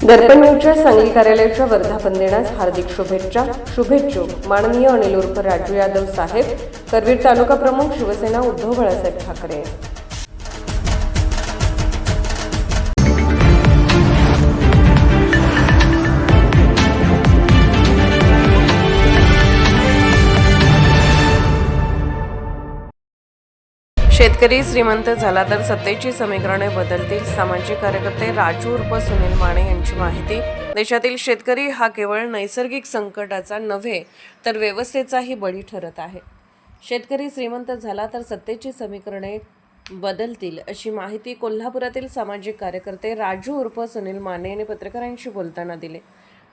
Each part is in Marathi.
दर्पण न्यूजच्या सांगली कार्यालयाच्या वर्धापन दिनास हार्दिक शुभेच्छुक माननीय अनिल उर्फ राजू यादव साहेब, करवीर तालुका प्रमुख, शिवसेना, उद्धव बाळासाहेब ठाकरे। शेतकरी श्रीमंत झाला तर सत्तेची समीकरणे बदलतील। सामाजिक कार्यकर्ते राजू उर्फ सुनील माने यांची माहिती। देशातील शेतकरी हा केवळ नैसर्गिक संकटाचा नव्हे तर व्यवस्थेचाही बळी ठरत आहे। शेतकरी श्रीमंत झाला तर सत्तेची समीकरणे बदलतील अशी माहिती कोल्हापुरातील सामाजिक कार्यकर्ते राजू उर्फ सुनील माने यांनी पत्रकारांशी बोलताना दिली।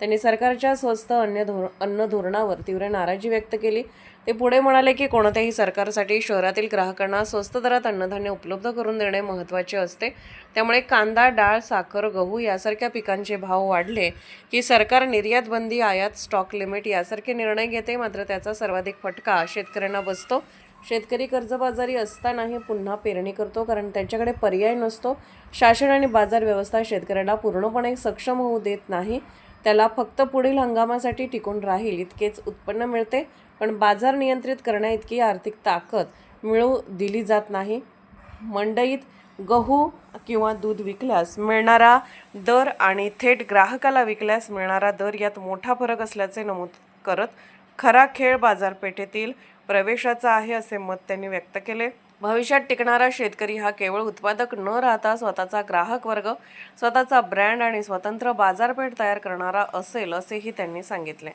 त्यांनी सरकारच्या स्वस्त अन्न धोरणावर तीव्र नाराजी व्यक्त केली। ते पुढे म्हणाले की कोणत्याही सरकारसाठी शहरातील ग्राहकांना स्वस्त दरात अन्नधान्य उपलब्ध करून देणे महत्त्वाचे असते। त्यामुळे कांदा, डाळ, साखर, गहू यासारख्या पिकांचे भाव वाढले की सरकार निर्यात बंदी, आयात स्टॉक लिमिट यासारखे निर्णय घेते। मात्र त्याचा सर्वाधिक फटका शेतकऱ्यांना बसतो। शेतकरी कर्जबाजारी असतानाही पुन्हा पेरणी करतो, कारण त्यांच्याकडे पर्याय नसतो। शासन आणि बाजार व्यवस्था शेतकऱ्याला पूर्णपणे सक्षम होऊ देत नाही। त्याला फक्त पुढील हंगामासाठी टिकून राहील इतकेच उत्पन्न मिळते, पण बाजार नियंत्रित करण्याइतकी आर्थिक ताकद मिळू दिली जात नाही। मंडईत गहू किंवा दूध विकल्यास मिळणारा दर आणि थेट ग्राहकाला विकल्यास मिळणारा दर यात मोठा फरक असल्याचे नमूद करत खरा खेळ बाजारपेठेतील प्रवेशाचा आहे असे मत त्यांनी व्यक्त केले। भविष्यात टिकणारा शेतकरी हा केवळ उत्पादक न राहता स्वतःचा ग्राहक वर्ग, स्वतःचा ब्रँड आणि स्वतंत्र बाजारपेठ तयार करणारा असेल असेही त्यांनी सांगितले।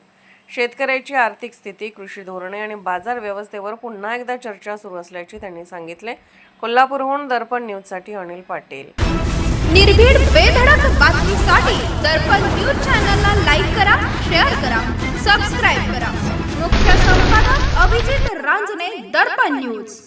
शेतकऱ्याची आर्थिक स्थिती, कृषी धोरणे आणि बाजार व्यवस्थेवर पुन्हा एकदा चर्चा सुरू असल्याचे त्यांनी सांगितले। कोल्हापूरहून दर्पण न्यूजसाठी अनिल पाटील। निर्भीड बेधडक बातमीसाठी दर्पण न्यूज चॅनलला लाईक करा, शेअर करा, सबस्क्राइब करा। मुख्य संपादक अभिजित रांजणे, दर्पण न्यूज।